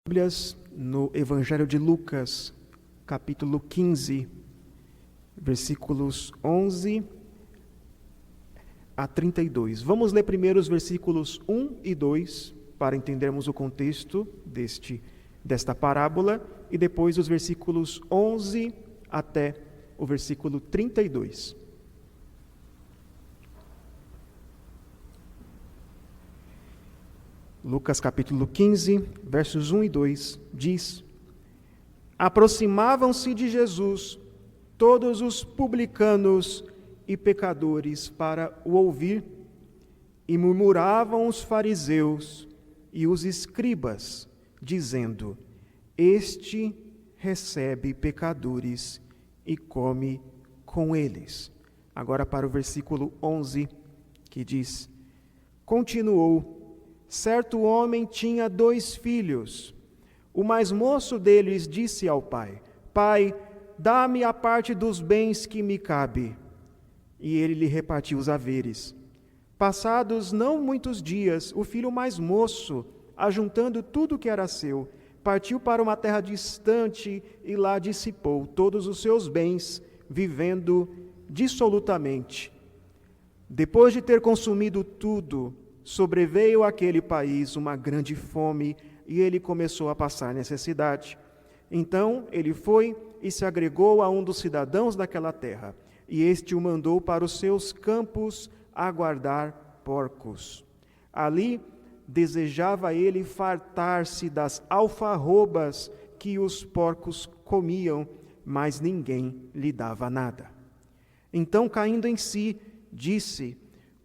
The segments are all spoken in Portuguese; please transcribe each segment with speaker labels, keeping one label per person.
Speaker 1: Bíblias no Evangelho de Lucas, capítulo 15, versículos 11 a 32. Vamos ler primeiro os versículos 1 e 2 para entendermos o contexto desta parábola e depois os versículos 11 até o versículo 32. Lucas capítulo 15, versos 1 e 2, diz: Aproximavam-se de Jesus todos os publicanos e pecadores para o ouvir, e murmuravam os fariseus e os escribas, dizendo: Este recebe pecadores e come com eles. Agora para o versículo 11, que diz: Continuou: Certo homem tinha 2 filhos. O mais moço deles disse ao pai: Pai, dá-me a parte dos bens que me cabe. E ele lhe repartiu os haveres. Passados não muitos dias, o filho mais moço, ajuntando tudo o que era seu, partiu para uma terra distante e lá dissipou todos os seus bens, vivendo dissolutamente. Depois de ter consumido tudo, sobreveio àquele país uma grande fome e ele começou a passar necessidade. Então ele foi e se agregou a um dos cidadãos daquela terra, e este o mandou para os seus campos a guardar porcos. Ali desejava ele fartar-se das alfarrobas que os porcos comiam, mas ninguém lhe dava nada. Então, caindo em si, disse: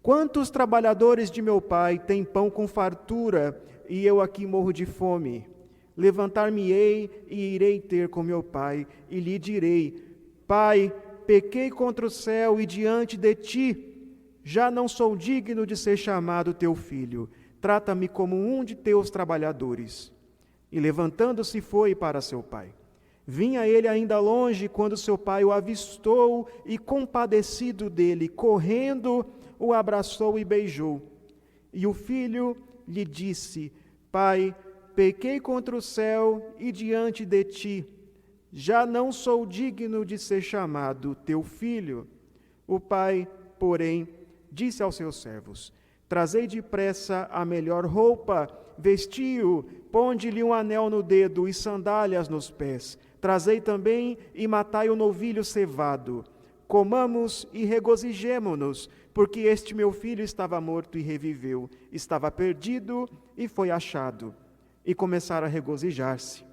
Speaker 1: Quantos trabalhadores de meu pai têm pão com fartura, e eu aqui morro de fome? Levantar-me-ei e irei ter com meu pai, e lhe direi: Pai, pequei contra o céu e diante de ti, já não sou digno de ser chamado teu filho. Trata-me como um de teus trabalhadores. E levantando-se foi para seu pai. Vinha ele ainda longe quando seu pai o avistou e, compadecido dele, correndo, o abraçou e beijou. E o filho lhe disse: Pai, pequei contra o céu e diante de ti, já não sou digno de ser chamado teu filho. O pai, porém, disse aos seus servos: Trazei depressa a melhor roupa, vestiu, ponde-lhe um anel no dedo e sandálias nos pés. Trazei também e matai o novilho cevado. Comamos e regozijemo-nos, porque este meu filho estava morto e reviveu, estava perdido e foi achado. E começaram a regozijar-se.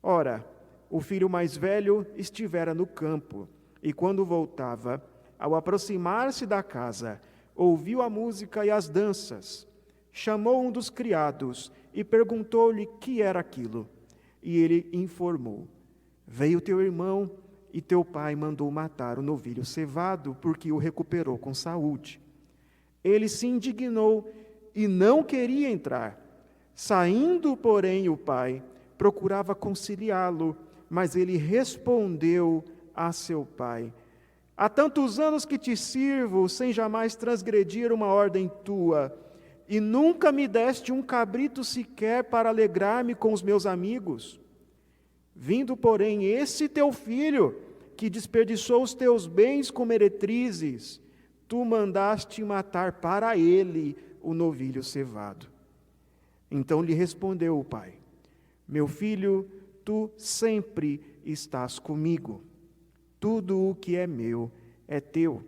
Speaker 1: Ora, o filho mais velho estivera no campo, e quando voltava, ao aproximar-se da casa, ouviu a música e as danças. Chamou um dos criados e perguntou-lhe que era aquilo. E ele informou: Veio teu irmão e teu pai mandou matar o novilho cevado, porque o recuperou com saúde. Ele se indignou e não queria entrar. Saindo, porém, o pai procurava conciliá-lo, mas ele respondeu a seu pai: Há tantos anos que te sirvo, sem jamais transgredir uma ordem tua, e nunca me deste um cabrito sequer para alegrar-me com os meus amigos. Vindo, porém, esse teu filho, que desperdiçou os teus bens com meretrizes, tu mandaste matar para ele o novilho cevado. Então lhe respondeu o pai: Meu filho, tu sempre estás comigo. Tudo o que é meu é teu.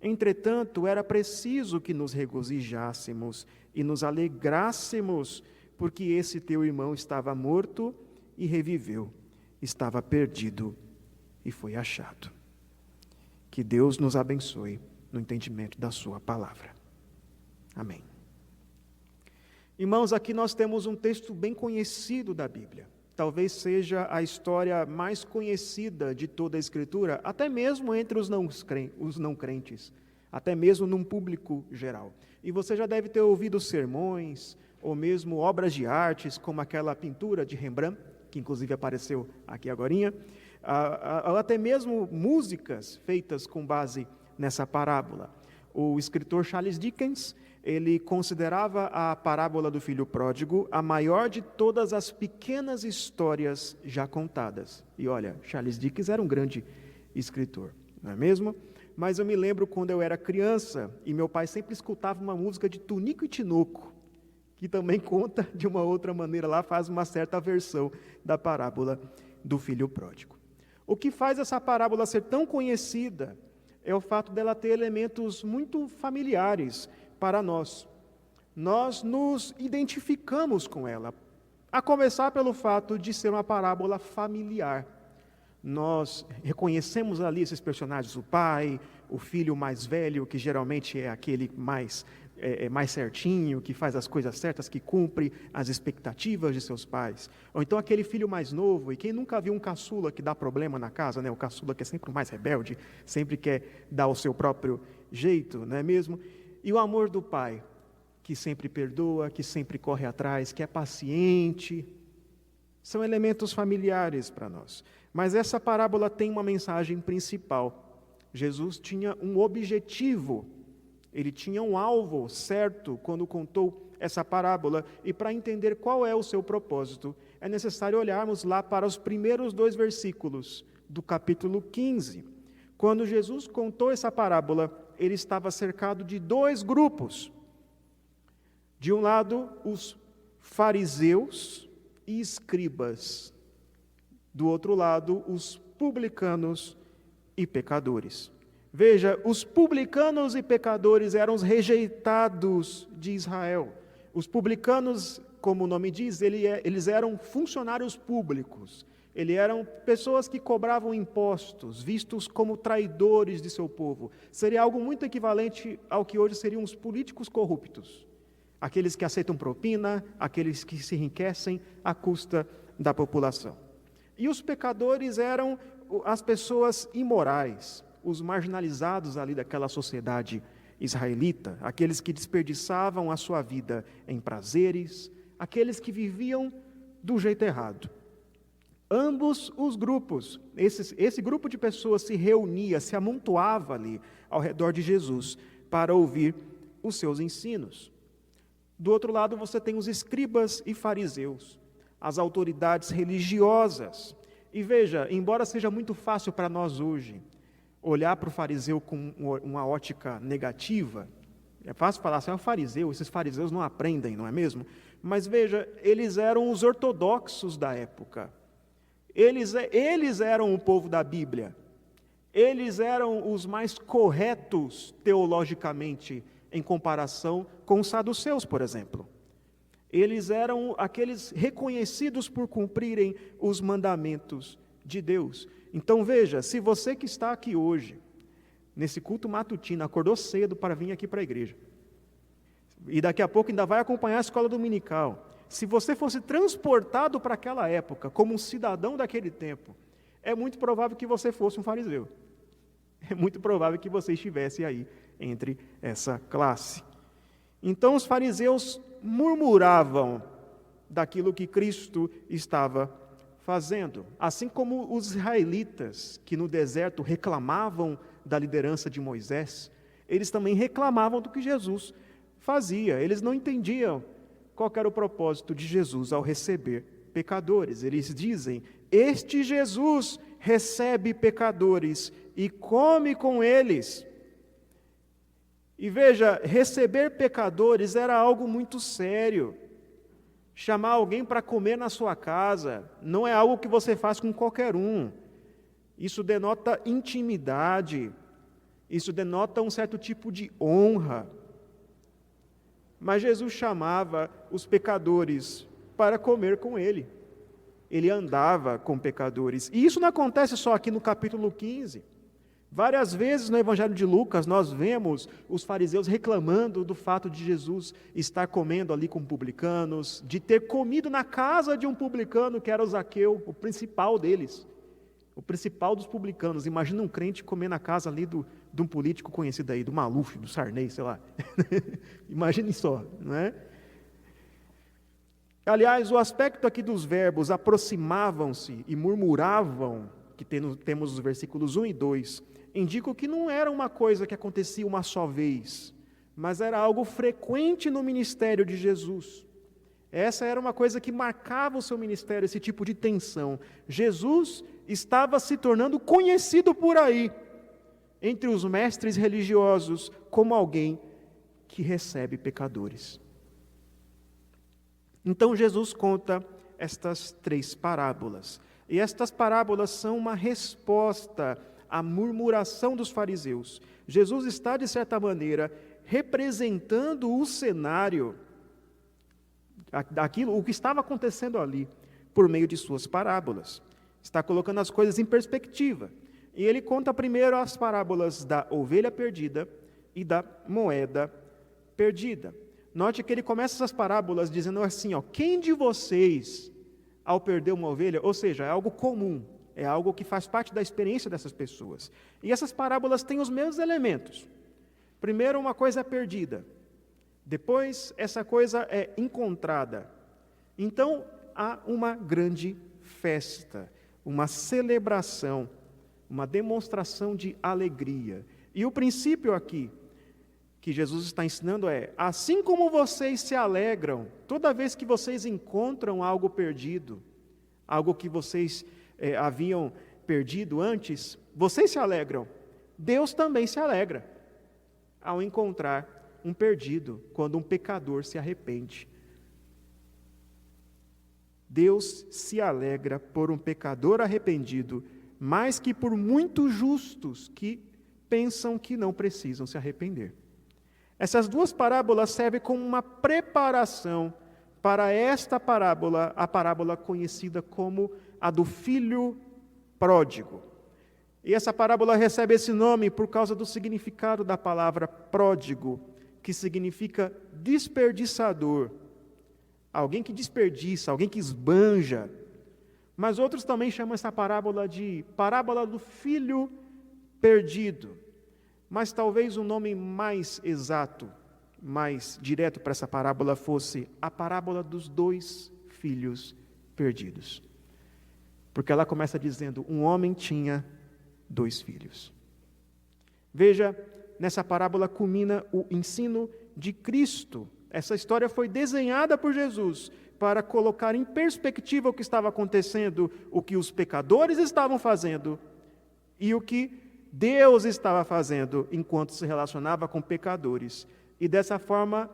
Speaker 1: Entretanto, era preciso que nos regozijássemos e nos alegrássemos, porque esse teu irmão estava morto e reviveu, estava perdido e foi achado. Que Deus nos abençoe no entendimento da sua palavra. Amém. Irmãos, aqui nós temos um texto bem conhecido da Bíblia. Talvez seja a história mais conhecida de toda a Escritura, até mesmo entre os não crentes, até mesmo num público geral. E você já deve ter ouvido sermões, ou mesmo obras de artes, como aquela pintura de Rembrandt, que inclusive apareceu aqui agorinha, até mesmo músicas feitas com base nessa parábola. O escritor Charles Dickens, ele considerava a parábola do filho pródigo a maior de todas as pequenas histórias já contadas. E olha, Charles Dickens era um grande escritor, não é mesmo? Mas eu me lembro quando eu era criança e meu pai sempre escutava uma música de Tunico e Tinoco, que também conta de uma outra maneira lá, faz uma certa versão da parábola do filho pródigo. O que faz essa parábola ser tão conhecida é o fato dela ter elementos muito familiares para nós. Nós nos identificamos com ela, a começar pelo fato de ser uma parábola familiar. Nós reconhecemos ali esses personagens, o pai, o filho mais velho, que geralmente é aquele mais certinho, que faz as coisas certas, que cumpre as expectativas de seus pais. Ou então aquele filho mais novo, e quem nunca viu um caçula que dá problema na casa, né? O caçula que é sempre o mais rebelde, sempre quer dar o seu próprio jeito, não é mesmo? E o amor do pai, que sempre perdoa, que sempre corre atrás, que é paciente. São elementos familiares para nós. Mas essa parábola tem uma mensagem principal. Jesus tinha um objetivo, ele tinha um alvo certo quando contou essa parábola, e para entender qual é o seu propósito, é necessário olharmos lá para os primeiros 2 versículos do capítulo 15. Quando Jesus contou essa parábola, ele estava cercado de 2 grupos. De um lado, os fariseus e escribas. Do outro lado, os publicanos e pecadores. Veja, os publicanos e pecadores eram os rejeitados de Israel. Os publicanos, como o nome diz, eles eram funcionários públicos. Eles eram pessoas que cobravam impostos, vistos como traidores de seu povo. Seria algo muito equivalente ao que hoje seriam os políticos corruptos. Aqueles que aceitam propina, aqueles que se enriquecem à custa da população. E os pecadores eram as pessoas imorais, os marginalizados ali daquela sociedade israelita, aqueles que desperdiçavam a sua vida em prazeres, aqueles que viviam do jeito errado. Ambos os grupos, esse grupo de pessoas se reunia, se amontoava ali ao redor de Jesus para ouvir os seus ensinos. Do outro lado você tem os escribas e fariseus, as autoridades religiosas. E veja, embora seja muito fácil para nós hoje olhar para o fariseu com uma ótica negativa, é fácil falar assim, é um fariseu, esses fariseus não aprendem, não é mesmo? Mas veja, eles eram os ortodoxos da época. Eles eram o povo da Bíblia. Eles eram os mais corretos teologicamente em comparação com os saduceus, por exemplo. Eles eram aqueles reconhecidos por cumprirem os mandamentos de Deus. Então veja, se você que está aqui hoje, nesse culto matutino, acordou cedo para vir aqui para a igreja, e daqui a pouco ainda vai acompanhar a escola dominical, se você fosse transportado para aquela época, como um cidadão daquele tempo, é muito provável que você fosse um fariseu. É muito provável que você estivesse aí entre essa classe. Então os fariseus murmuravam daquilo que Cristo estava fazendo, assim como os israelitas que no deserto reclamavam da liderança de Moisés, eles também reclamavam do que Jesus fazia. Eles não entendiam qual era o propósito de Jesus ao receber pecadores. Eles dizem, este Jesus recebe pecadores e come com eles. E veja, receber pecadores era algo muito sério. Chamar alguém para comer na sua casa não é algo que você faz com qualquer um. Isso denota intimidade, isso denota um certo tipo de honra. Mas Jesus chamava os pecadores para comer com ele. Ele andava com pecadores. E isso não acontece só aqui no capítulo 15. Várias vezes no Evangelho de Lucas nós vemos os fariseus reclamando do fato de Jesus estar comendo ali com publicanos, de ter comido na casa de um publicano que era o Zaqueu, o principal deles, o principal dos publicanos. Imagina um crente comer na casa ali de um político conhecido aí, do Maluf, do Sarney, sei lá. Imagine só, não é? Aliás, o aspecto aqui dos verbos aproximavam-se e murmuravam, que temos os versículos 1 e 2, indicam que não era uma coisa que acontecia uma só vez, mas era algo frequente no ministério de Jesus. Essa era uma coisa que marcava o seu ministério, esse tipo de tensão. Jesus estava se tornando conhecido por aí, entre os mestres religiosos, como alguém que recebe pecadores. Então Jesus conta estas 3 parábolas. E estas parábolas são uma resposta à murmuração dos fariseus. Jesus está, de certa maneira, representando o cenário, o que estava acontecendo ali, por meio de suas parábolas. Está colocando as coisas em perspectiva. E ele conta primeiro as parábolas da ovelha perdida e da moeda perdida. Note que ele começa essas parábolas dizendo assim, quem de vocês, ao perder uma ovelha, ou seja, é algo comum, é algo que faz parte da experiência dessas pessoas. E essas parábolas têm os mesmos elementos. Primeiro, uma coisa é perdida. Depois, essa coisa é encontrada. Então, há uma grande festa, uma celebração, uma demonstração de alegria. E o princípio aqui que Jesus está ensinando é: assim como vocês se alegram toda vez que vocês encontram algo perdido, algo que vocês haviam perdido antes, vocês se alegram. Deus também se alegra ao encontrar um perdido, quando um pecador se arrepende. Deus se alegra por um pecador arrependido, mais que por muitos justos que pensam que não precisam se arrepender. Essas 2 parábolas servem como uma preparação para esta parábola, a parábola conhecida como a do filho pródigo. E essa parábola recebe esse nome por causa do significado da palavra pródigo, que significa desperdiçador. Alguém que desperdiça, alguém que esbanja. Mas outros também chamam essa parábola de parábola do filho perdido. Mas talvez o nome mais exato, mais direto para essa parábola fosse a parábola dos 2 filhos perdidos. Porque ela começa dizendo: um homem tinha 2 filhos. Veja, nessa parábola culmina o ensino de Cristo. Essa história foi desenhada por Jesus para colocar em perspectiva o que estava acontecendo, o que os pecadores estavam fazendo e o que Deus estava fazendo enquanto se relacionava com pecadores. E dessa forma,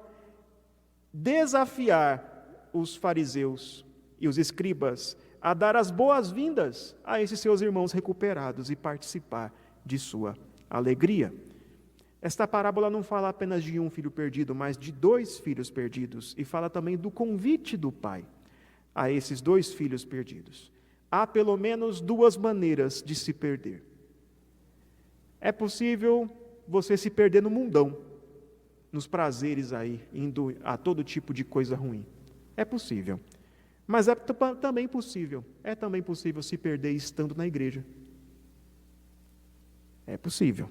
Speaker 1: desafiar os fariseus e os escribas a dar as boas-vindas a esses seus irmãos recuperados e participar de sua alegria. Esta parábola não fala apenas de um filho perdido, mas de 2 filhos perdidos, e fala também do convite do pai a esses 2 filhos perdidos. Há pelo menos 2 maneiras de se perder. É possível você se perder no mundão, nos prazeres aí, indo a todo tipo de coisa ruim. É possível. Mas é também possível se perder estando na igreja. É possível.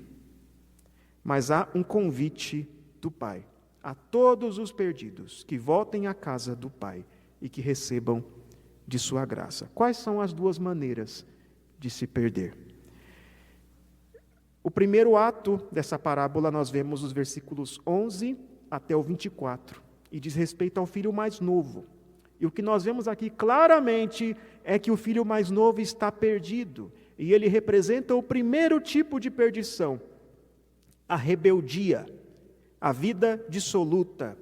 Speaker 1: Mas há um convite do Pai a todos os perdidos que voltem à casa do Pai e que recebam de sua graça. Quais são as 2 maneiras de se perder? O primeiro ato dessa parábola nós vemos os versículos 11 até o 24, e diz respeito ao filho mais novo. E o que nós vemos aqui claramente é que o filho mais novo está perdido, e ele representa o primeiro tipo de perdição, a rebeldia, a vida dissoluta,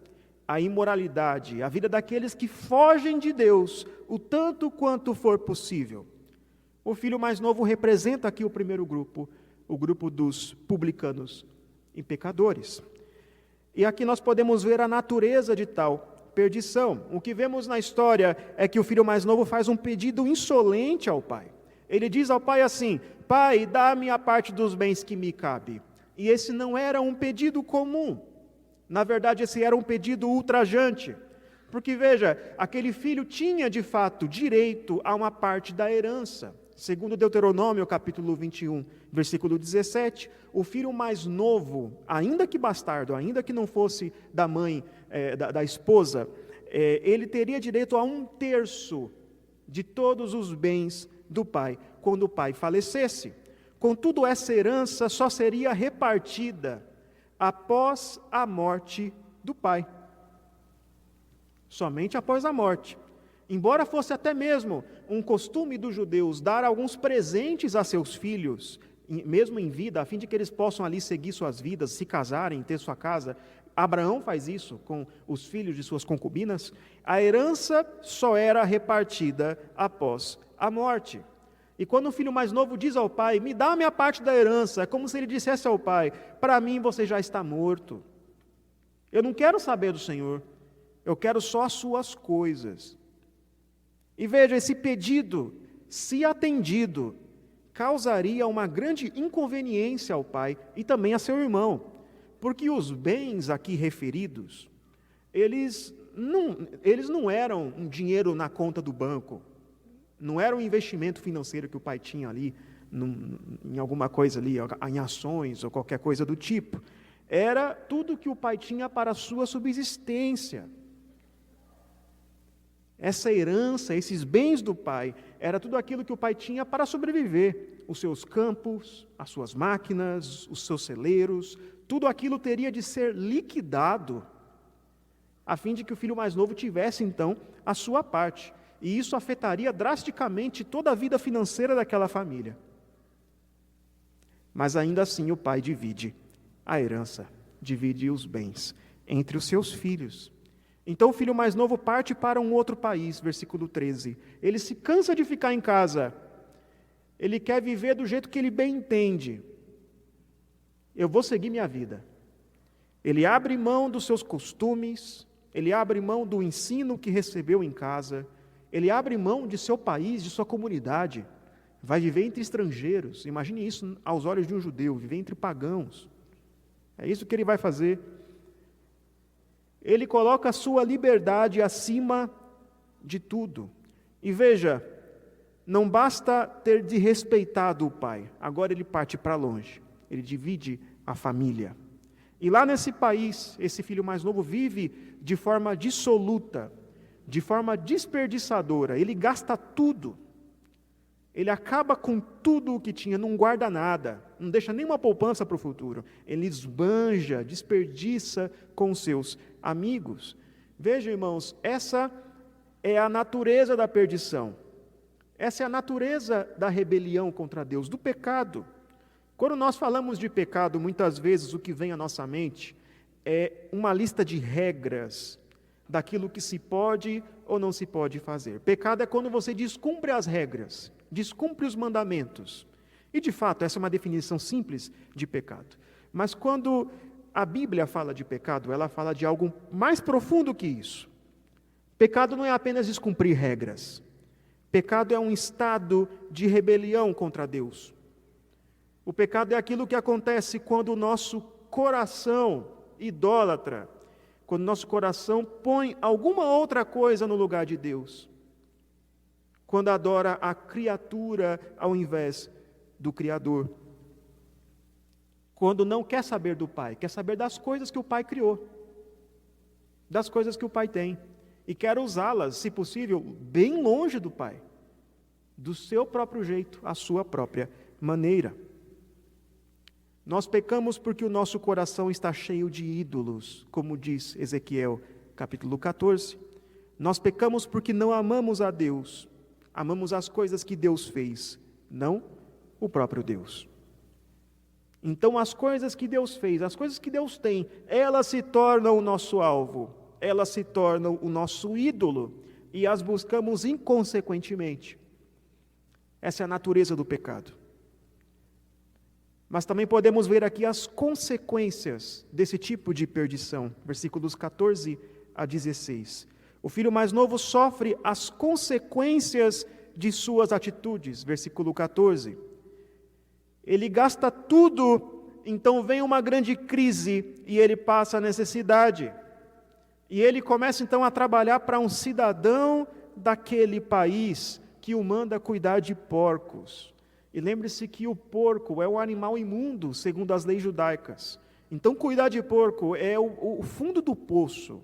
Speaker 1: a imoralidade, a vida daqueles que fogem de Deus o tanto quanto for possível. O filho mais novo representa aqui o primeiro grupo, o grupo dos publicanos e pecadores. E aqui nós podemos ver a natureza de tal perdição. O que vemos na história é que o filho mais novo faz um pedido insolente ao pai. Ele diz ao pai assim: pai, dá-me a parte dos bens que me cabe. E esse não era um pedido comum. Na verdade, esse era um pedido ultrajante. Porque, veja, aquele filho tinha, de fato, direito a uma parte da herança. Segundo Deuteronômio, capítulo 21, versículo 17, o filho mais novo, ainda que bastardo, ainda que não fosse da mãe, da esposa, ele teria direito a 1/3 de todos os bens do pai, quando o pai falecesse. Contudo, essa herança só seria repartida após a morte do pai. Somente após a morte. Embora fosse até mesmo um costume dos judeus dar alguns presentes a seus filhos, mesmo em vida, a fim de que eles possam ali seguir suas vidas, se casarem, ter sua casa. Abraão faz isso com os filhos de suas concubinas. A herança só era repartida após a morte. E quando o filho mais novo diz ao pai, me dá a minha parte da herança, é como se ele dissesse ao pai, para mim você já está morto. Eu não quero saber do Senhor, eu quero só as suas coisas. E veja, esse pedido, se atendido, causaria uma grande inconveniência ao pai e também a seu irmão, porque os bens aqui referidos, eles não eram um dinheiro na conta do banco, não era um investimento financeiro que o pai tinha ali, em alguma coisa ali, em ações ou qualquer coisa do tipo. Era tudo que o pai tinha para a sua subsistência. Essa herança, esses bens do pai, era tudo aquilo que o pai tinha para sobreviver. Os seus campos, as suas máquinas, os seus celeiros, tudo aquilo teria de ser liquidado, a fim de que o filho mais novo tivesse, então, a sua parte. E isso afetaria drasticamente toda a vida financeira daquela família. Mas ainda assim o pai divide a herança, divide os bens entre os seus filhos. Então o filho mais novo parte para um outro país, versículo 13. Ele se cansa de ficar em casa. Ele quer viver do jeito que ele bem entende. Eu vou seguir minha vida. Ele abre mão dos seus costumes, ele abre mão do ensino que recebeu em casa, ele abre mão de seu país, de sua comunidade, vai viver entre estrangeiros. Imagine isso aos olhos de um judeu, viver entre pagãos. É isso que ele vai fazer. Ele coloca a sua liberdade acima de tudo. E veja, não basta ter desrespeitado o pai, agora ele parte para longe, ele divide a família. E lá nesse país, esse filho mais novo vive de forma dissoluta, de forma desperdiçadora, ele gasta tudo, ele acaba com tudo o que tinha, não guarda nada, não deixa nenhuma poupança para o futuro, ele esbanja, desperdiça com seus amigos. Vejam, irmãos, essa é a natureza da perdição, essa é a natureza da rebelião contra Deus, do pecado. Quando nós falamos de pecado, muitas vezes o que vem à nossa mente é uma lista de regras, daquilo que se pode ou não se pode fazer. Pecado é quando você descumpre as regras, descumpre os mandamentos. E de fato, essa é uma definição simples de pecado. Mas quando a Bíblia fala de pecado, ela fala de algo mais profundo que isso. Pecado não é apenas descumprir regras. Pecado é um estado de rebelião contra Deus. O pecado é aquilo que acontece quando o nosso coração idólatra, quando nosso coração põe alguma outra coisa no lugar de Deus. Quando adora a criatura ao invés do Criador. Quando não quer saber do Pai, quer saber das coisas que o Pai criou. Das coisas que o Pai tem. E quer usá-las, se possível, bem longe do Pai. Do seu próprio jeito, a sua própria maneira. Nós pecamos porque o nosso coração está cheio de ídolos, como diz Ezequiel, capítulo 14. Nós pecamos porque não amamos a Deus, amamos as coisas que Deus fez, não o próprio Deus. Então as coisas que Deus fez, as coisas que Deus tem, elas se tornam o nosso alvo, elas se tornam o nosso ídolo, e as buscamos inconsequentemente. Essa é a natureza do pecado. Mas também podemos ver aqui as consequências desse tipo de perdição. Versículos 14 a 16. O filho mais novo sofre as consequências de suas atitudes. Versículo 14. Ele gasta tudo, então vem uma grande crise e ele passa a necessidade. E ele começa então a trabalhar para um cidadão daquele país que o manda cuidar de porcos. E lembre-se que o porco é um animal imundo, segundo as leis judaicas. Então, cuidar de porco é o fundo do poço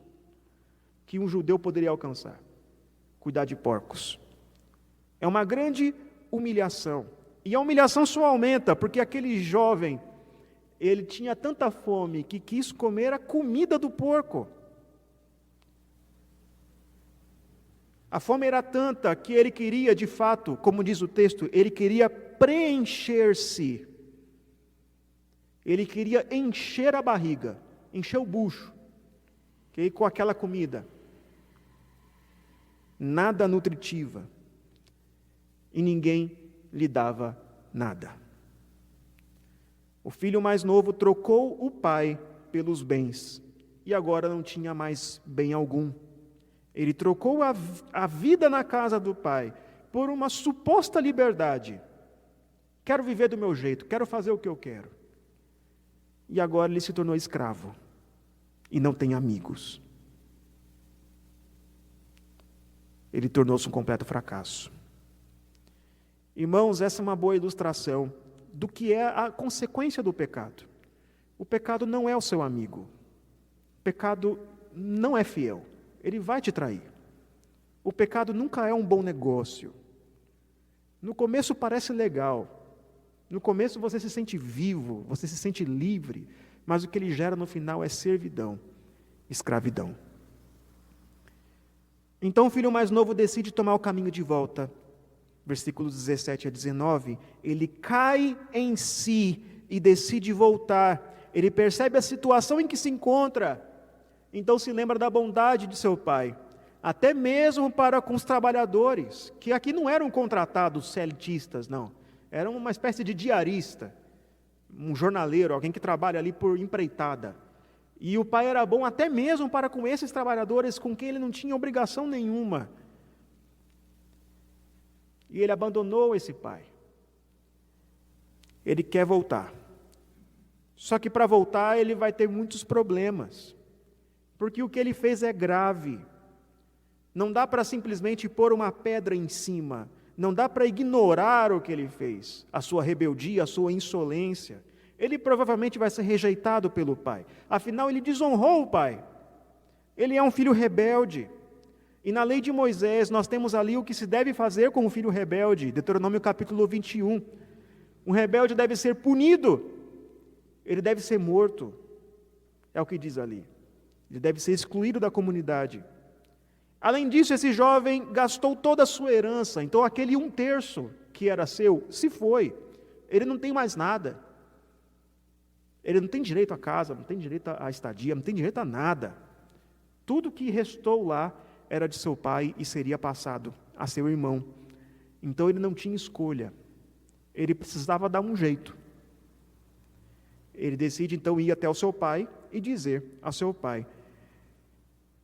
Speaker 1: que um judeu poderia alcançar. Cuidar de porcos. É uma grande humilhação. E a humilhação só aumenta, porque aquele jovem ele tinha tanta fome que quis comer a comida do porco. A fome era tanta que ele queria, de fato, como diz o texto, ele queria preencher-se. Ele queria encher a barriga, encher o bucho, com aquela comida. Nada nutritiva. E ninguém lhe dava nada. O filho mais novo trocou o pai pelos bens, e agora não tinha mais bem algum. Ele trocou a vida na casa do pai por uma suposta liberdade. Quero viver do meu jeito, quero fazer o que eu quero. E agora ele se tornou escravo e não tem amigos. Ele tornou-se um completo fracasso. Irmãos, essa é uma boa ilustração do que é a consequência do pecado. O pecado não é o seu amigo. O pecado não é fiel. Ele vai te trair. O pecado nunca é um bom negócio. No começo parece legal. No começo você se sente vivo, você se sente livre, mas o que ele gera no final é servidão, escravidão. Então o filho mais novo decide tomar o caminho de volta. Versículos 17 a 19, ele cai em si e decide voltar. Ele percebe a situação em que se encontra. Então se lembra da bondade de seu pai, até mesmo para com os trabalhadores, que aqui não eram contratados CLTistas, não. Era uma espécie de diarista, um jornaleiro, alguém que trabalha ali por empreitada. E o pai era bom até mesmo para com esses trabalhadores com quem ele não tinha obrigação nenhuma. E ele abandonou esse pai. Ele quer voltar. Só que para voltar ele vai ter muitos problemas. Porque o que ele fez é grave. Não dá para simplesmente pôr uma pedra em cima. Não dá para ignorar o que ele fez, a sua rebeldia, a sua insolência. Ele provavelmente vai ser rejeitado pelo pai. Afinal, ele desonrou o pai. Ele é um filho rebelde. E na lei de Moisés, nós temos ali o que se deve fazer com o filho rebelde. Deuteronômio capítulo 21. Um rebelde deve ser punido. Ele deve ser morto. É o que diz ali. Ele deve ser excluído da comunidade. Além disso, esse jovem gastou toda a sua herança. Então, aquele 1/3 que era seu, se foi. Ele não tem mais nada. Ele não tem direito à casa, não tem direito à estadia, não tem direito a nada. Tudo que restou lá era de seu pai e seria passado a seu irmão. Então, ele não tinha escolha. Ele precisava dar um jeito. Ele decide, então, ir até o seu pai e dizer ao seu pai: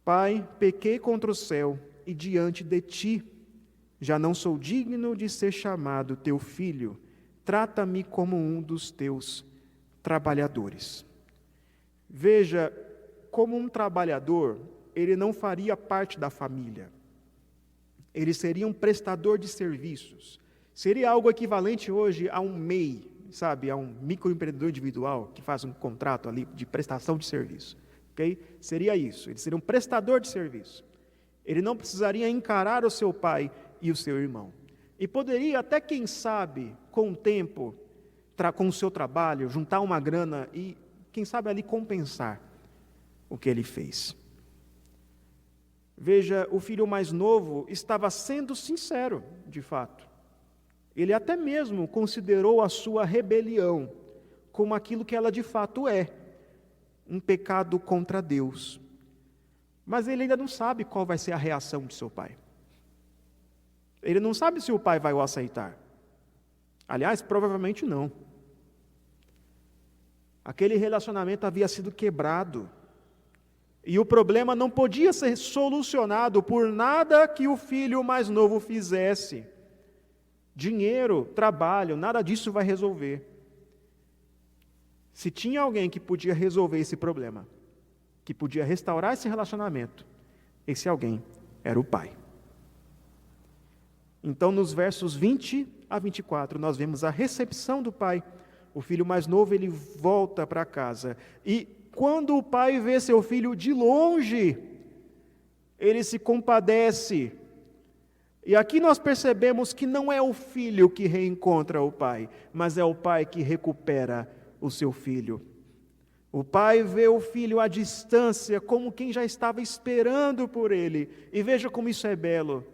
Speaker 1: Pai, pequei contra o céu e diante de ti. Já não sou digno de ser chamado teu filho. Trata-me como um dos teus trabalhadores. Veja, como um trabalhador, ele não faria parte da família. Ele seria um prestador de serviços. Seria algo equivalente hoje a um MEI, sabe? A um microempreendedor individual que faz um contrato ali de prestação de serviço. Okay? Seria isso, ele seria um prestador de serviço. Ele não precisaria encarar o seu pai e o seu irmão. E poderia até, quem sabe, com o tempo, com o seu trabalho, juntar uma grana e, quem sabe, ali compensar o que ele fez. Veja, o filho mais novo estava sendo sincero, de fato. Ele até mesmo considerou a sua rebelião como aquilo que ela de fato é. Um pecado contra Deus. Mas ele ainda não sabe qual vai ser a reação de seu pai. Ele não sabe se o pai vai o aceitar. Aliás, provavelmente não. Aquele relacionamento havia sido quebrado. E o problema não podia ser solucionado por nada que o filho mais novo fizesse. Dinheiro, trabalho, nada disso vai resolver. Se tinha alguém que podia resolver esse problema, que podia restaurar esse relacionamento, esse alguém era o pai. Então, nos versos 20 a 24, nós vemos a recepção do pai. O filho mais novo, ele volta para casa. E quando o pai vê seu filho de longe, ele se compadece. E aqui nós percebemos que não é o filho que reencontra o pai, mas é o pai que recupera o seu filho. O pai vê o filho à distância, como quem já estava esperando por ele. E veja como isso é belo.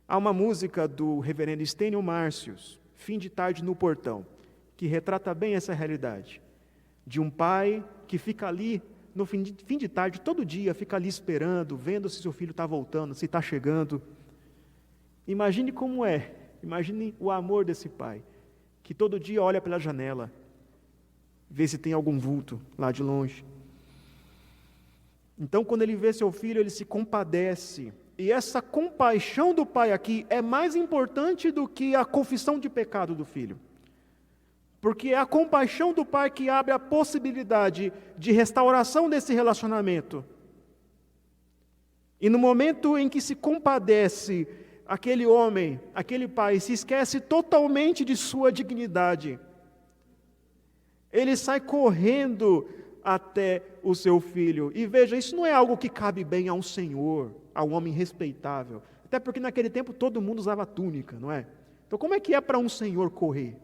Speaker 1: Há uma música do reverendo Estênio Márcios, Fim de Tarde no Portão, que retrata bem essa realidade. De um pai que fica ali, no fim de tarde, todo dia, fica ali esperando, vendo se seu filho está voltando, se está chegando. Imagine como é, imagine o amor desse pai, que todo dia olha pela janela, vê se tem algum vulto lá de longe. Então, quando ele vê seu filho, ele se compadece. E essa compaixão do pai aqui é mais importante do que a confissão de pecado do filho. Porque é a compaixão do pai que abre a possibilidade de restauração desse relacionamento. E no momento em que se compadece, aquele homem, aquele pai, se esquece totalmente de sua dignidade. Ele sai correndo até o seu filho. E veja, isso não é algo que cabe bem a um senhor, a um homem respeitável. Até porque naquele tempo todo mundo usava túnica, não é? Então como é que é para um senhor correr?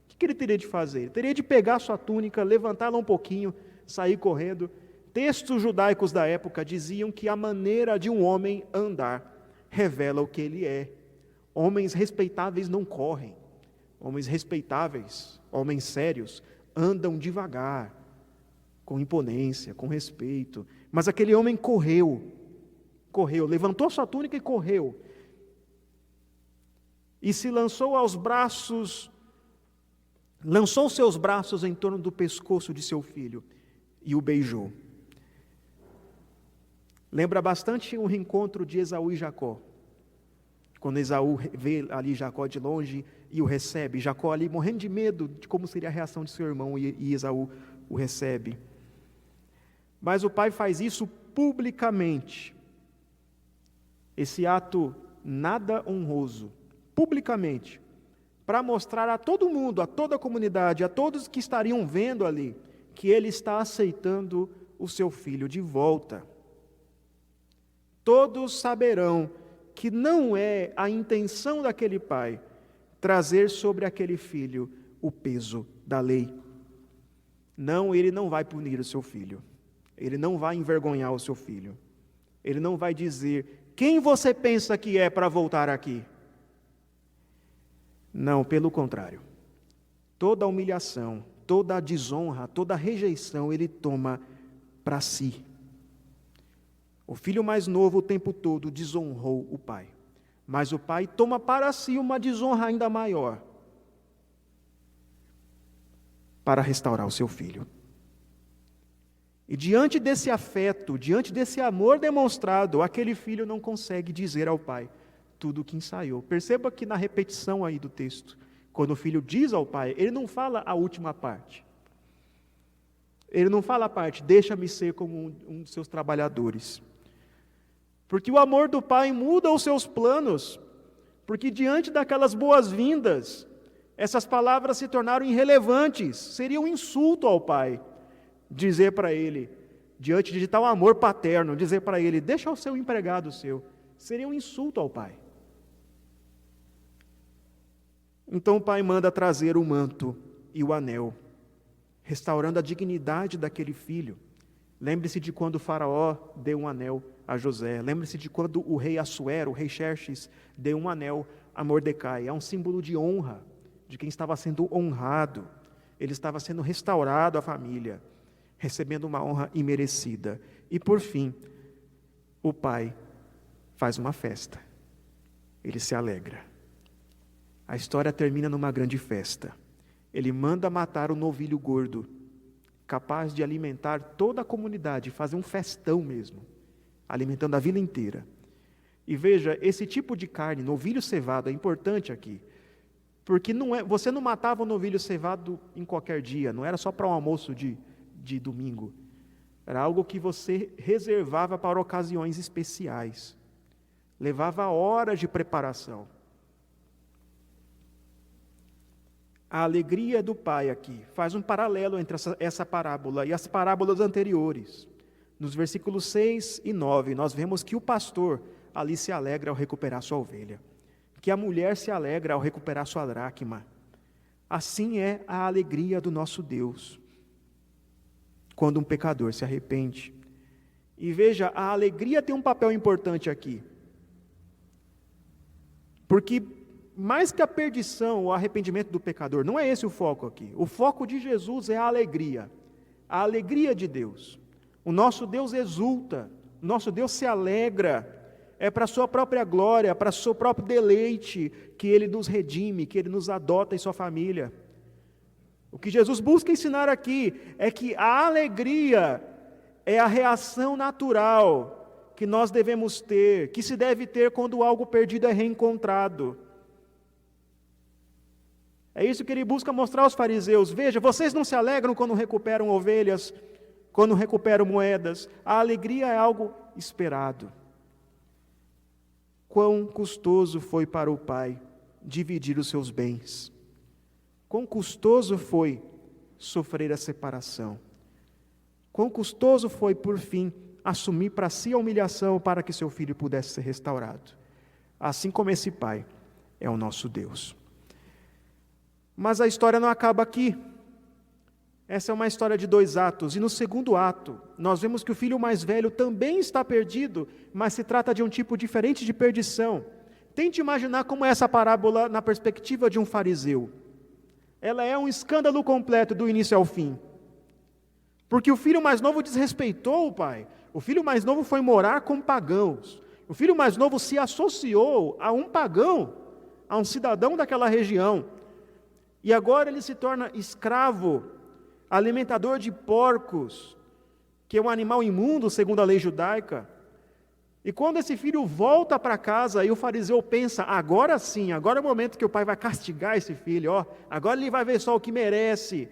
Speaker 1: O que ele teria de fazer? Ele teria de pegar sua túnica, levantá-la um pouquinho, sair correndo. Textos judaicos da época diziam que a maneira de um homem andar revela o que ele é. Homens respeitáveis não correm. Homens respeitáveis, homens sérios, andam devagar, com imponência, com respeito. Mas aquele homem correu, levantou sua túnica e correu. E se lançou seus braços em torno do pescoço de seu filho e o beijou. Lembra bastante o reencontro de Esaú e Jacó. Quando Esaú vê ali Jacó de longe e o recebe, Jacó ali morrendo de medo de como seria a reação de seu irmão, e Esaú o recebe. Mas o pai faz isso publicamente. Esse ato nada honroso, publicamente, para mostrar a todo mundo, a toda a comunidade, a todos que estariam vendo ali, que ele está aceitando o seu filho de volta. Todos saberão que não é a intenção daquele pai trazer sobre aquele filho o peso da lei. Não, ele não vai punir o seu filho. Ele não vai envergonhar o seu filho. Ele não vai dizer: quem você pensa que é para voltar aqui? Não, pelo contrário. Toda a humilhação, toda a desonra, toda a rejeição ele toma para si. O filho mais novo o tempo todo desonrou o pai. Mas o pai toma para si uma desonra ainda maior para restaurar o seu filho. E diante desse afeto, diante desse amor demonstrado, aquele filho não consegue dizer ao pai tudo o que ensaiou. Perceba que na repetição aí do texto, quando o filho diz ao pai, ele não fala a última parte. Ele não fala a parte: deixa-me ser como um dos seus trabalhadores. Porque o amor do pai muda os seus planos. Porque diante daquelas boas-vindas, essas palavras se tornaram irrelevantes. Seria um insulto ao pai dizer para ele, diante de tal amor paterno, dizer para ele: deixa o seu empregado seu. Seria um insulto ao pai. Então o pai manda trazer o manto e o anel, restaurando a dignidade daquele filho. Lembre-se de quando o faraó deu um anel a José. Lembre-se de quando o rei Assuero, o rei Xerxes, deu um anel a Mordecai. É um símbolo de honra, de quem estava sendo honrado. Ele estava sendo restaurado à família, recebendo uma honra imerecida. E por fim, o pai faz uma festa. Ele se alegra. A história termina numa grande festa. Ele manda matar o novilho gordo, capaz de alimentar toda a comunidade, fazer um festão mesmo, alimentando a vila inteira. E veja, esse tipo de carne, novilho cevado, é importante aqui, porque você não matava o novilho cevado em qualquer dia, não era só para um almoço de domingo, era algo que você reservava para ocasiões especiais, levava horas de preparação. A alegria do pai aqui faz um paralelo entre essa parábola e as parábolas anteriores. Nos versículos 6 e 9, nós vemos que o pastor ali se alegra ao recuperar sua ovelha, que a mulher se alegra ao recuperar sua dracma. Assim é a alegria do nosso Deus, quando um pecador se arrepende. E veja, a alegria tem um papel importante aqui. Porque mais que a perdição ou arrependimento do pecador, não é esse o foco aqui. O foco de Jesus é a alegria de Deus. O nosso Deus exulta, o nosso Deus se alegra, é para a sua própria glória, para o seu próprio deleite, que Ele nos redime, que Ele nos adota em sua família. O que Jesus busca ensinar aqui é que a alegria é a reação natural que nós devemos ter, que se deve ter quando algo perdido é reencontrado. É isso que ele busca mostrar aos fariseus. Veja, vocês não se alegram quando recuperam ovelhas, quando recuperam moedas. A alegria é algo esperado. Quão custoso foi para o pai dividir os seus bens. Quão custoso foi sofrer a separação. Quão custoso foi, por fim, assumir para si a humilhação para que seu filho pudesse ser restaurado. Assim como esse pai é o nosso Deus. Mas a história não acaba aqui. Essa é uma história de 2 atos. E no segundo ato, nós vemos que o filho mais velho também está perdido, mas se trata de um tipo diferente de perdição. Tente imaginar como é essa parábola na perspectiva de um fariseu. Ela é um escândalo completo do início ao fim. Porque o filho mais novo desrespeitou o pai. O filho mais novo foi morar com pagãos. O filho mais novo se associou a um pagão, a um cidadão daquela região. E agora ele se torna escravo, alimentador de porcos, que é um animal imundo segundo a lei judaica. E quando esse filho volta para casa e o fariseu pensa, agora sim, agora é o momento que o pai vai castigar esse filho, agora ele vai ver só o que merece.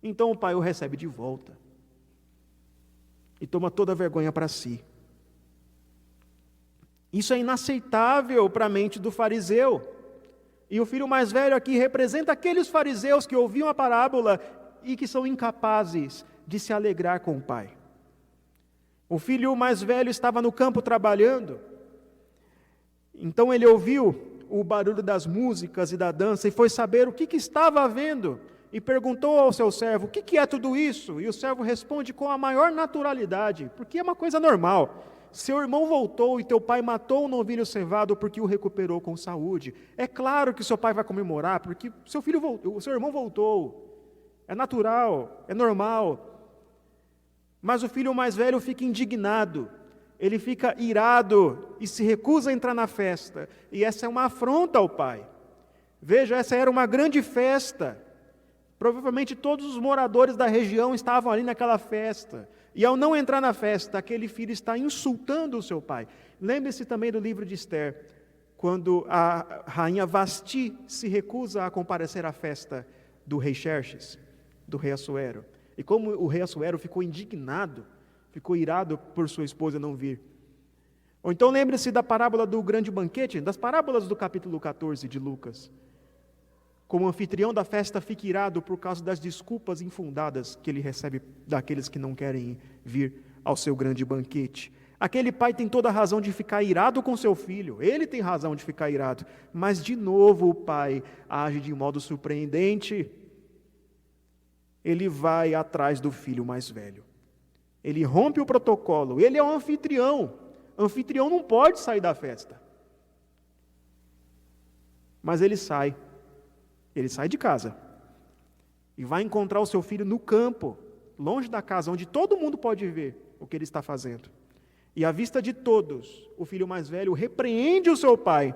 Speaker 1: Então o pai o recebe de volta e toma toda a vergonha para si. Isso é inaceitável para a mente do fariseu. E o filho mais velho aqui representa aqueles fariseus que ouviam a parábola e que são incapazes de se alegrar com o pai. O filho mais velho estava no campo trabalhando, então ele ouviu o barulho das músicas e da dança e foi saber o que estava havendo e perguntou ao seu servo, o que é tudo isso? E o servo responde com a maior naturalidade, porque é uma coisa normal. Seu irmão voltou e teu pai matou um novilho cevado porque o recuperou com saúde. É claro que seu pai vai comemorar porque seu filho voltou, o seu irmão voltou. É natural, é normal. Mas o filho mais velho fica indignado, ele fica irado e se recusa a entrar na festa. E essa é uma afronta ao pai. Veja, essa era uma grande festa. Provavelmente todos os moradores da região estavam ali naquela festa. E ao não entrar na festa, aquele filho está insultando o seu pai. Lembre-se também do livro de Esther, quando a rainha Vasti se recusa a comparecer à festa do rei Xerxes, do rei Assuero. E como o rei Assuero ficou indignado, ficou irado por sua esposa não vir. Ou então lembre-se da parábola do grande banquete, das parábolas do capítulo 14 de Lucas. Como o anfitrião da festa fica irado por causa das desculpas infundadas que ele recebe daqueles que não querem vir ao seu grande banquete. Aquele pai tem toda a razão de ficar irado com seu filho, ele tem razão de ficar irado, mas de novo o pai age de modo surpreendente. Ele vai atrás do filho mais velho. Ele rompe o protocolo, ele é um anfitrião. Anfitrião não pode sair da festa. Mas ele sai de casa e vai encontrar o seu filho no campo, longe da casa, onde todo mundo pode ver o que ele está fazendo. E à vista de todos, o filho mais velho repreende o seu pai,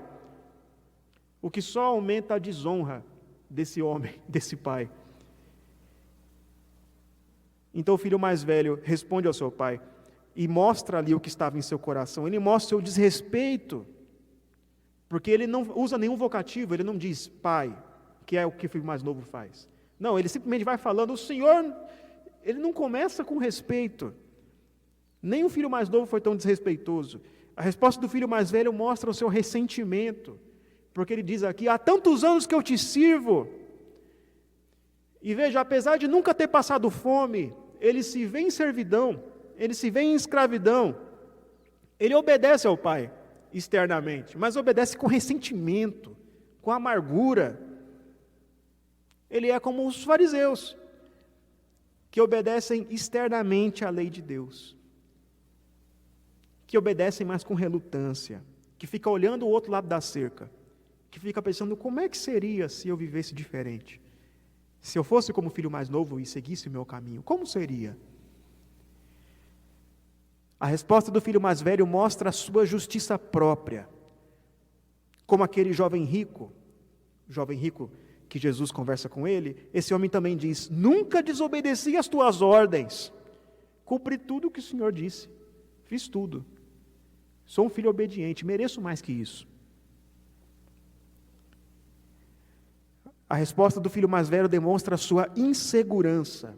Speaker 1: o que só aumenta a desonra desse homem, desse pai. Então o filho mais velho responde ao seu pai e mostra ali o que estava em seu coração. Ele mostra o seu desrespeito, porque ele não usa nenhum vocativo, ele não diz pai, que é o que o filho mais novo faz. Não, ele simplesmente vai falando, o Senhor, ele não começa com respeito. Nem o filho mais novo foi tão desrespeitoso. A resposta do filho mais velho mostra o seu ressentimento, porque ele diz aqui, há tantos anos que eu te sirvo. E veja, apesar de nunca ter passado fome, ele se vê em servidão, ele se vê em escravidão. Ele obedece ao pai, externamente, mas obedece com ressentimento, com amargura. Ele é como os fariseus, que obedecem externamente à lei de Deus, que obedecem mais com relutância, que fica olhando o outro lado da cerca, que fica pensando, como é que seria se eu vivesse diferente? Se eu fosse como filho mais novo e seguisse o meu caminho, como seria? A resposta do filho mais velho mostra a sua justiça própria, como aquele jovem rico que Jesus conversa com ele, esse homem também diz, nunca desobedeci às tuas ordens, cumpri tudo o que o Senhor disse, fiz tudo, sou um filho obediente, mereço mais que isso. A resposta do filho mais velho demonstra a sua insegurança,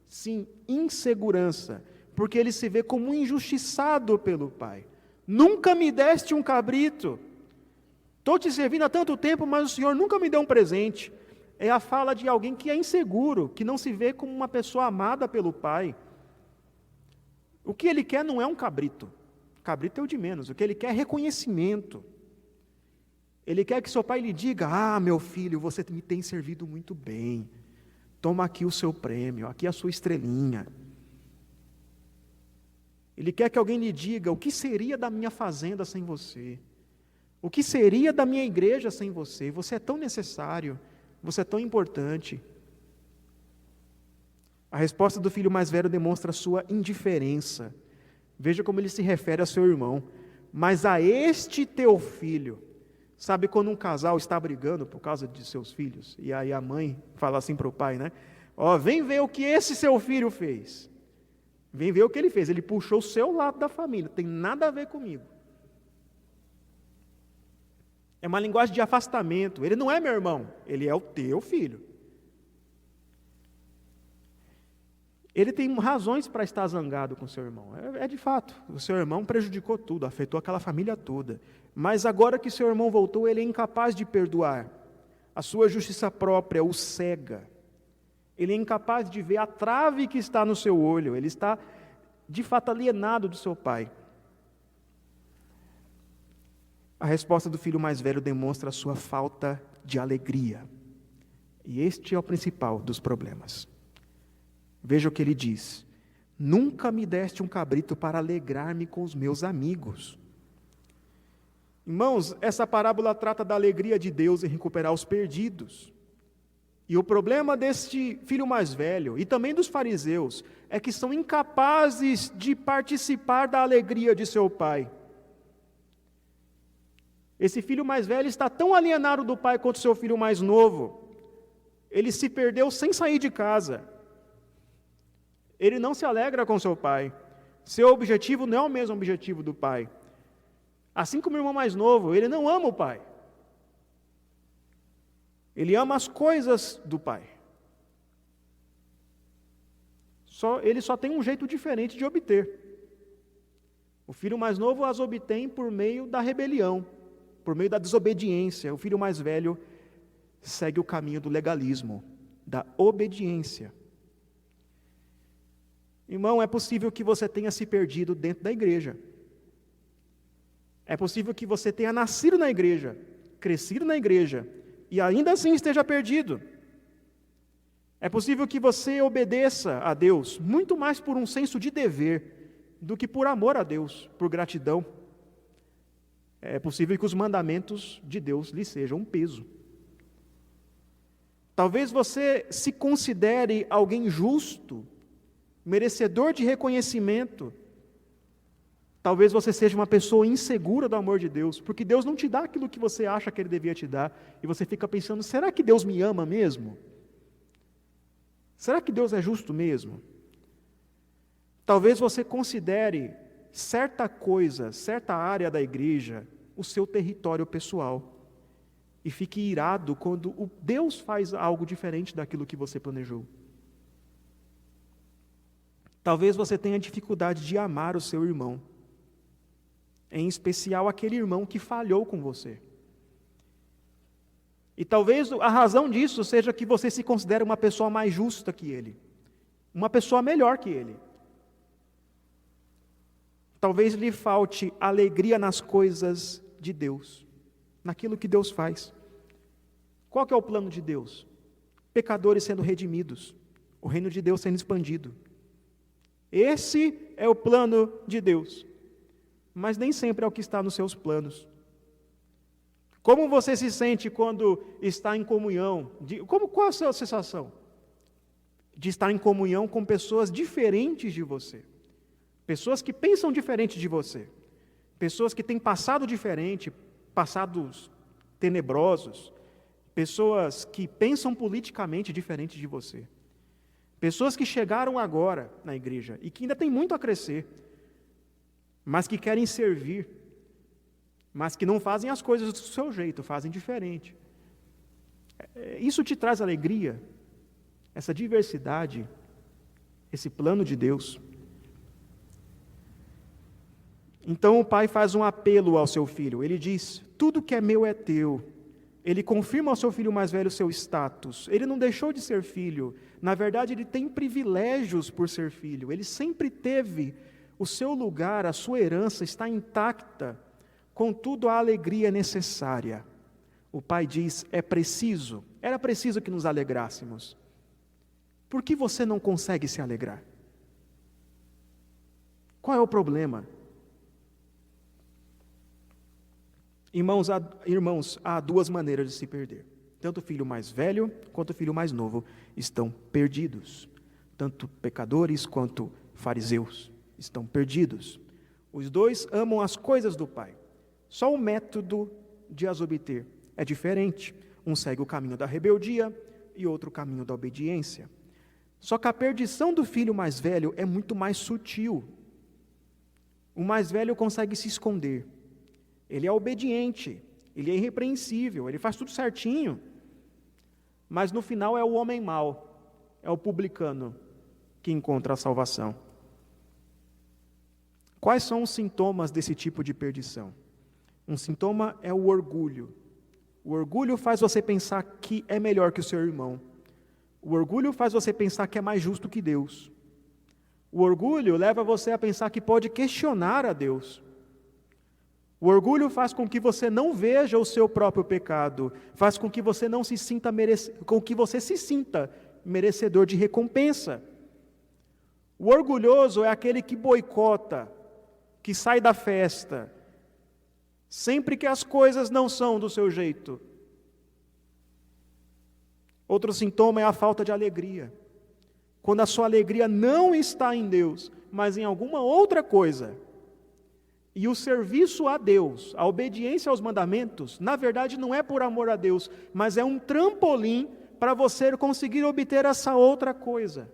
Speaker 1: sim, insegurança, porque ele se vê como injustiçado pelo pai. Nunca me deste um cabrito, estou te servindo há tanto tempo, mas o Senhor nunca me deu um presente. É a fala de alguém que é inseguro, que não se vê como uma pessoa amada pelo pai. O que ele quer não é um cabrito. Cabrito é o de menos. O que ele quer é reconhecimento. Ele quer que seu pai lhe diga, meu filho, você me tem servido muito bem. Toma aqui o seu prêmio, aqui a sua estrelinha. Ele quer que alguém lhe diga, o que seria da minha fazenda sem você? O que seria da minha igreja sem você? Você é tão necessário, você é tão importante. A resposta do filho mais velho demonstra a sua indiferença. Veja como ele se refere a seu irmão. Mas a este teu filho, sabe quando um casal está brigando por causa de seus filhos? E aí a mãe fala assim para o pai, né? Vem ver o que esse seu filho fez. Vem ver o que ele fez. Ele puxou o seu lado da família, não tem nada a ver comigo. É uma linguagem de afastamento. Ele não é meu irmão, ele é o teu filho. Ele tem razões para estar zangado com seu irmão. É de fato, o seu irmão prejudicou tudo, afetou aquela família toda. Mas agora que seu irmão voltou, ele é incapaz de perdoar. A sua justiça própria o cega. Ele é incapaz de ver a trave que está no seu olho. Ele está, de fato, alienado do seu pai. A resposta do filho mais velho demonstra a sua falta de alegria. E este é o principal dos problemas. Veja o que ele diz. Nunca me deste um cabrito para alegrar-me com os meus amigos. Irmãos, essa parábola trata da alegria de Deus em recuperar os perdidos. E o problema deste filho mais velho, e também dos fariseus, é que são incapazes de participar da alegria de seu pai. Esse filho mais velho está tão alienado do pai quanto seu filho mais novo. Ele se perdeu sem sair de casa. Ele não se alegra com seu pai. Seu objetivo não é o mesmo objetivo do pai. Assim como o irmão mais novo, ele não ama o pai. Ele ama as coisas do pai. Ele só tem um jeito diferente de obter. O filho mais novo as obtém por meio da rebelião, por meio da desobediência. O filho mais velho segue o caminho do legalismo, da obediência. Irmão, é possível que você tenha se perdido dentro da igreja. É possível que você tenha nascido na igreja, crescido na igreja, e ainda assim esteja perdido. É possível que você obedeça a Deus muito mais por um senso de dever do que por amor a Deus, por gratidão. É possível que os mandamentos de Deus lhe sejam um peso. Talvez você se considere alguém justo, merecedor de reconhecimento. Talvez você seja uma pessoa insegura do amor de Deus, porque Deus não te dá aquilo que você acha que Ele devia te dar, e você fica pensando, será que Deus me ama mesmo? Será que Deus é justo mesmo? Talvez você considere certa coisa, certa área da igreja, o seu território pessoal, e fique irado quando o Deus faz algo diferente daquilo que você planejou. Talvez você tenha dificuldade de amar o seu irmão, em especial aquele irmão que falhou com você. E talvez a razão disso seja que você se considera uma pessoa mais justa que ele, uma pessoa melhor que ele. Talvez lhe falte alegria nas coisas de Deus, naquilo que Deus faz. Qual que é o plano de Deus? pecadores sendo redimidos, o reino de Deus sendo expandido. Esse é o plano de Deus, mas nem sempre é o que está nos seus planos. Como você se sente quando está em comunhão? Qual é a sua sensação? De estar em comunhão com pessoas diferentes de você. Pessoas que pensam diferente de você. Pessoas que têm passado diferente, passados tenebrosos. Pessoas que pensam politicamente diferente de você. Pessoas que chegaram agora na igreja e que ainda têm muito a crescer, mas que querem servir, mas que não fazem as coisas do seu jeito, fazem diferente. Isso te traz alegria, essa diversidade, esse plano de Deus. Então o pai faz um apelo ao seu filho, ele diz: tudo que é meu é teu. Ele confirma ao seu filho mais velho o seu status. Ele não deixou de ser filho. Na verdade, ele tem privilégios por ser filho. Ele sempre teve o seu lugar, a sua herança está intacta. Contudo, a alegria é necessária. O pai diz: era preciso que nos alegrássemos. Por que você não consegue se alegrar? Qual é o problema? Irmãos, há duas maneiras de se perder. Tanto o filho mais velho quanto o filho mais novo estão perdidos. Tanto pecadores quanto fariseus estão perdidos. Os dois amam as coisas do Pai. Só o método de as obter é diferente. Um segue o caminho da rebeldia e outro o caminho da obediência. Só que a perdição do filho mais velho é muito mais sutil. O mais velho consegue se esconder. Ele é obediente, ele é irrepreensível, ele faz tudo certinho. Mas no final é o homem mau, é o publicano que encontra a salvação. Quais são os sintomas desse tipo de perdição? Um sintoma é o orgulho. O orgulho faz você pensar que é melhor que o seu irmão. O orgulho faz você pensar que é mais justo que Deus. O orgulho leva você a pensar que pode questionar a Deus. O orgulho faz com que você não veja o seu próprio pecado, faz com que você não se sinta merecedor de recompensa. O orgulhoso é aquele que boicota, que sai da festa, sempre que as coisas não são do seu jeito. Outro sintoma é a falta de alegria. Quando a sua alegria não está em Deus, mas em alguma outra coisa. E o serviço a Deus, a obediência aos mandamentos, na verdade não é por amor a Deus, mas é um trampolim para você conseguir obter essa outra coisa.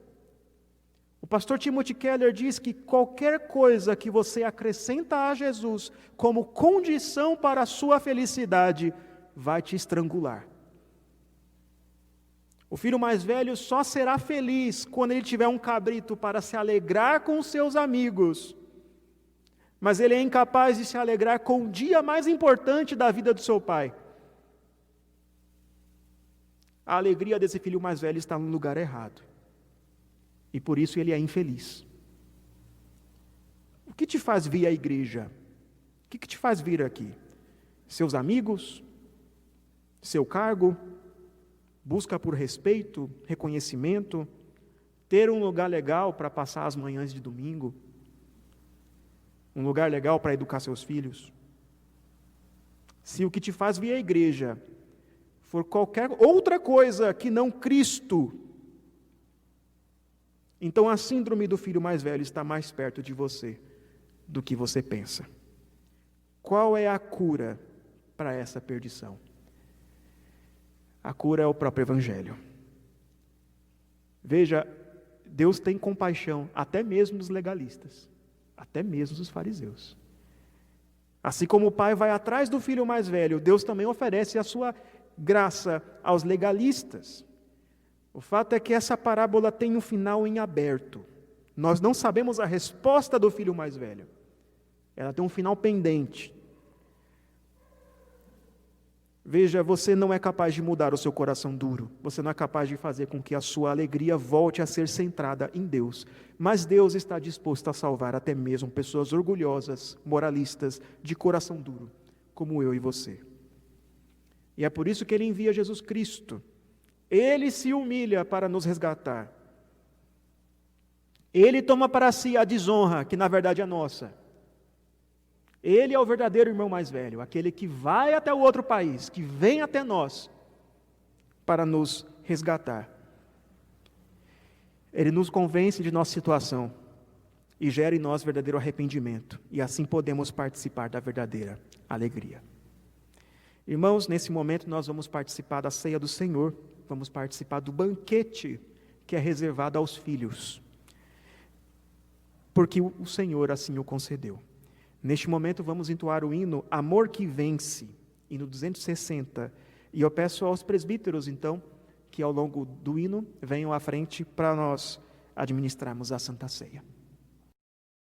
Speaker 1: O pastor Timothy Keller diz que qualquer coisa que você acrescenta a Jesus como condição para a sua felicidade, vai te estrangular. O filho mais velho só será feliz quando ele tiver um cabrito para se alegrar com os seus amigos, mas ele é incapaz de se alegrar com o dia mais importante da vida do seu pai. A alegria desse filho mais velho está no lugar errado. E por isso ele é infeliz. O que te faz vir à igreja? O que te faz vir aqui? Seus amigos? Seu cargo? Busca por respeito, reconhecimento? Ter um lugar legal para passar as manhãs de domingo? Um lugar legal para educar seus filhos? Se o que te faz vir à igreja for qualquer outra coisa que não Cristo, então a síndrome do filho mais velho está mais perto de você do que você pensa. Qual é a cura para essa perdição? A cura é o próprio Evangelho. Veja, Deus tem compaixão até mesmo dos legalistas, até mesmo dos fariseus. Assim como o pai vai atrás do filho mais velho, Deus também oferece a sua graça aos legalistas. O fato é que essa parábola tem um final em aberto. Nós não sabemos a resposta do filho mais velho. Ela tem um final pendente. Veja, você não é capaz de mudar o seu coração duro. Você não é capaz de fazer com que a sua alegria volte a ser centrada em Deus. Mas Deus está disposto a salvar até mesmo pessoas orgulhosas, moralistas, de coração duro, como eu e você. E é por isso que Ele envia Jesus Cristo. Ele se humilha para nos resgatar. Ele toma para si a desonra, que na verdade é nossa. Ele é o verdadeiro irmão mais velho, aquele que vai até o outro país, que vem até nós para nos resgatar. Ele nos convence de nossa situação e gera em nós verdadeiro arrependimento, e assim podemos participar da verdadeira alegria. Irmãos, nesse momento nós vamos participar da ceia do Senhor, vamos participar do banquete que é reservado aos filhos, porque o Senhor assim o concedeu. Neste momento vamos entoar o hino Amor que Vence, hino 260, e eu peço aos presbíteros, então, que ao longo do hino venham à frente para nós administrarmos a Santa Ceia.